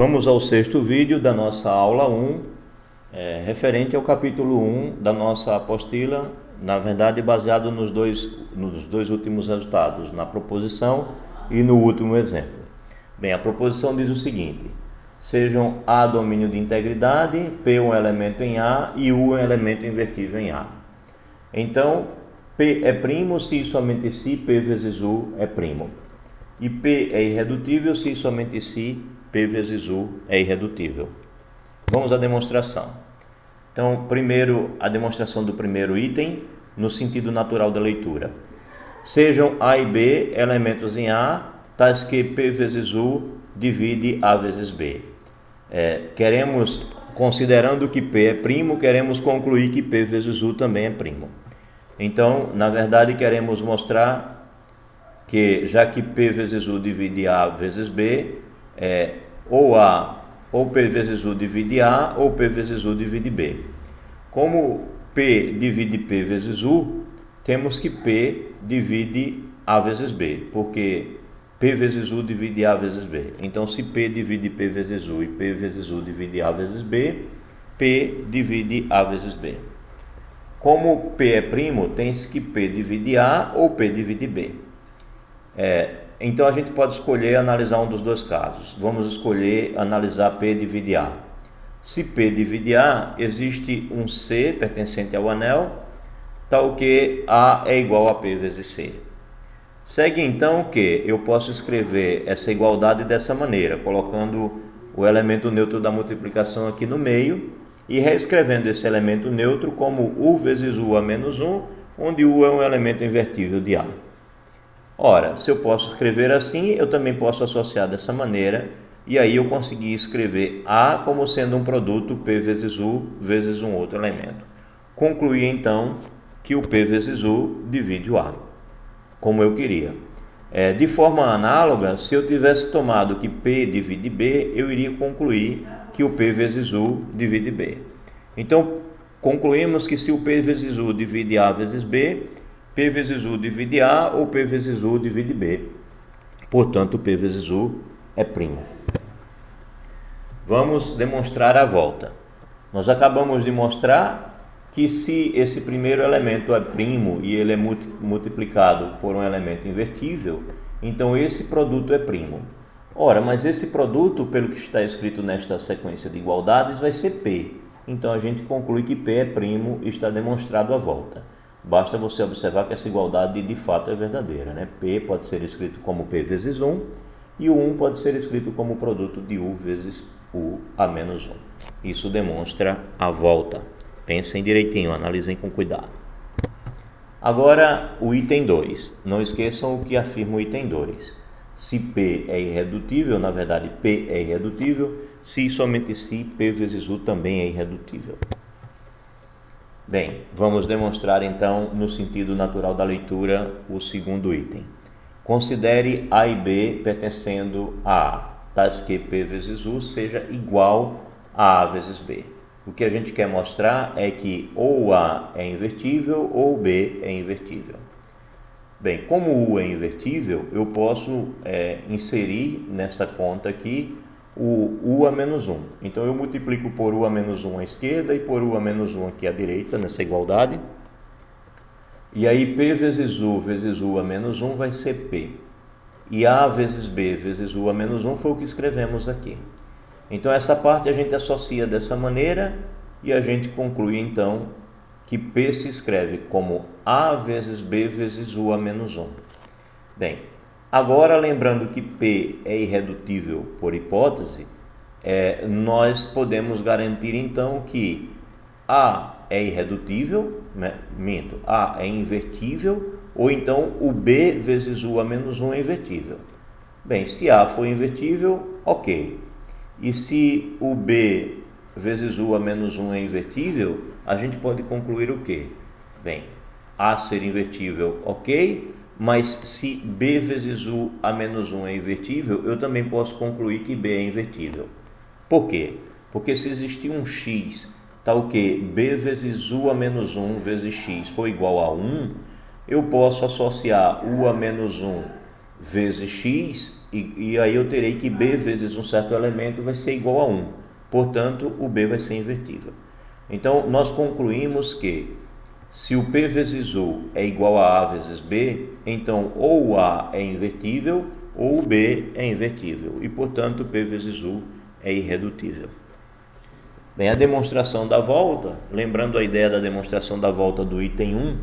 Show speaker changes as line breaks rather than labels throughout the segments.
Vamos ao sexto vídeo da nossa aula 1, referente ao capítulo 1 da nossa apostila, na verdade baseado nos dois últimos resultados, na proposição e no último exemplo. Bem, a proposição diz o seguinte: sejam A domínio de integridade, P um elemento em A e U um elemento invertível em A. Então, P é primo se e somente se P vezes U é primo. E P é irredutível se e somente se P vezes U é irredutível. Vamos à demonstração. Então, primeiro, a demonstração do primeiro item, no sentido natural da leitura. Sejam A e B elementos em A, tais que P vezes U divide A vezes B. Considerando que P é primo, queremos concluir que P vezes U também é primo. Então, na verdade, queremos mostrar que, já que P vezes U divide A vezes B, ou P vezes U divide A, ou P vezes U divide B. Como P divide P vezes U, temos que P divide A vezes B, porque P vezes U divide A vezes B. Então, se P divide P vezes U e P vezes U divide A vezes B, P divide A vezes B. Como P é primo, tem-se que P divide A ou P divide B. Então a gente pode escolher analisar um dos dois casos. Vamos escolher analisar P divide A. Se P divide A, existe um C pertencente ao anel, tal que A é igual a P vezes C. Segue então que eu posso escrever essa igualdade dessa maneira, colocando o elemento neutro da multiplicação aqui no meio e reescrevendo esse elemento neutro como U vezes U a menos 1, onde U é um elemento invertível de A. Ora, se eu posso escrever assim, eu também posso associar dessa maneira, e aí eu consegui escrever A como sendo um produto P vezes U vezes um outro elemento. Concluí então que o P vezes U divide o A, como eu queria. De forma análoga, se eu tivesse tomado que P divide B, eu iria concluir que o P vezes U divide B. Então, concluímos que se o P vezes U divide A vezes B, P vezes U divide A ou P vezes U divide B. Portanto, P vezes U é primo. Vamos demonstrar a volta. Nós acabamos de mostrar que se esse primeiro elemento é primo e ele é multiplicado por um elemento invertível, então esse produto é primo. Ora, mas esse produto, pelo que está escrito nesta sequência de igualdades, vai ser P. Então a gente conclui que P é primo e está demonstrado a volta. Basta você observar que essa igualdade de fato é verdadeira, né? P pode ser escrito como P vezes 1 e o 1 pode ser escrito como produto de U vezes U a menos 1. Isso demonstra a volta. Pensem direitinho, analisem com cuidado. Agora o item 2. Não esqueçam o que afirma o item 2. Se P é irredutível, na verdade P é irredutível, se e somente se P vezes U também é irredutível. Bem, vamos demonstrar então, no sentido natural da leitura, o segundo item. Considere A e B pertencendo a A, tais que P vezes U seja igual a A vezes B. O que a gente quer mostrar é que ou A é invertível ou B é invertível. Bem, como U é invertível, eu posso inserir nessa conta aqui o U a menos 1. Então eu multiplico por U a menos 1 à esquerda e por U a menos 1 aqui à direita, nessa igualdade. E aí P vezes U a menos 1 vai ser P. E A vezes B vezes U a menos 1 foi o que escrevemos aqui. Então essa parte a gente associa dessa maneira e a gente conclui então que P se escreve como A vezes B vezes U a menos 1. Bem, agora, lembrando que P é irredutível por hipótese, nós podemos garantir então que A é irredutível, A é invertível, ou então o B vezes U a menos 1 é invertível. Bem, se A for invertível, ok. E se o B vezes U a menos 1 é invertível, a gente pode concluir o quê? Bem, A ser invertível, ok. Mas se B vezes U a menos 1 é invertível, eu também posso concluir que B é invertível. Por quê? Porque se existir um x tal que B vezes U a menos 1 vezes x for igual a 1, eu posso associar U a menos 1 vezes x e aí eu terei que B vezes um certo elemento vai ser igual a 1. Portanto, o B vai ser invertível. Então, nós concluímos que se o P vezes U é igual a A vezes B, então ou o A é invertível ou o B é invertível. E, portanto, P vezes U é irredutível. Bem, a demonstração da volta, lembrando a ideia da demonstração da volta do item 1,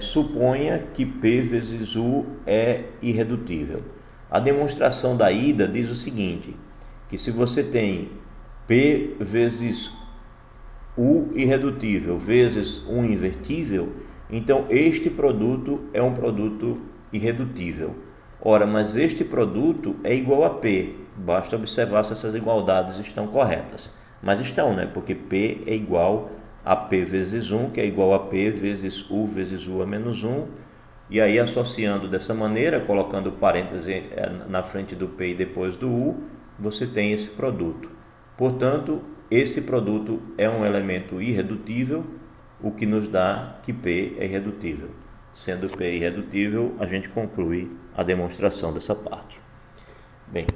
suponha que P vezes U é irredutível. A demonstração da ida diz o seguinte, que se você tem P vezes U irredutível vezes 1 invertível, então este produto é um produto irredutível. Ora, mas este produto é igual a P, basta observar se essas igualdades estão corretas. Mas estão, né? Porque P é igual a P vezes 1, que é igual a P vezes U a menos 1. E aí, associando dessa maneira, colocando parêntese na frente do P e depois do U, você tem esse produto. Portanto, esse produto é um elemento irredutível, o que nos dá que P é irredutível. Sendo P irredutível, a gente conclui a demonstração dessa parte. Bem,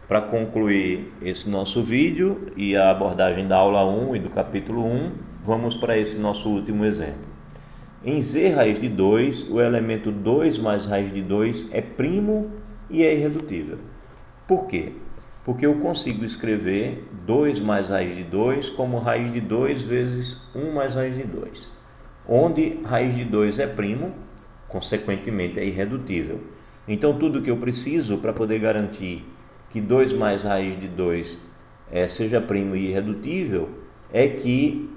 para concluir esse nosso vídeo e a abordagem da aula 1 e do capítulo 1, vamos para esse nosso último exemplo. Em Z raiz de 2, o elemento 2 mais raiz de 2 é primo e é irredutível. Por quê? Porque eu consigo escrever 2 mais raiz de 2 como raiz de 2 vezes 1 mais raiz de 2, onde raiz de 2 é primo, consequentemente é irredutível. Então, tudo que eu preciso para poder garantir que 2 mais raiz de 2 seja primo e irredutível é que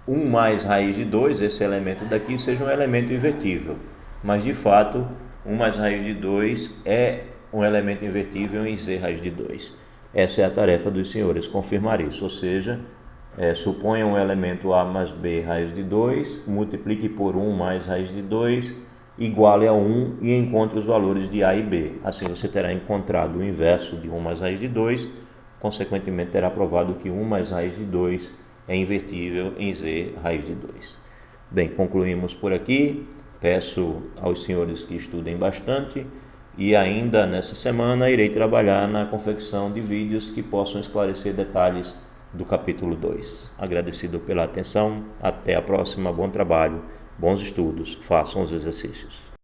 1 mais raiz de 2, esse elemento daqui, seja um elemento invertível. Mas, de fato, 1 mais raiz de 2 é um elemento invertível em Z raiz de 2. Essa é a tarefa dos senhores, confirmar isso. Ou seja, suponha um elemento A mais B raiz de 2, multiplique por 1 mais raiz de 2, iguale a 1 e encontre os valores de A e B. Assim você terá encontrado o inverso de 1 mais raiz de 2, consequentemente terá provado que 1 mais raiz de 2 é invertível em Z raiz de 2. Bem, concluímos por aqui. Peço aos senhores que estudem bastante e ainda nessa semana irei trabalhar na confecção de vídeos que possam esclarecer detalhes do capítulo 2. Agradecido pela atenção, até a próxima, bom trabalho, bons estudos, façam os exercícios.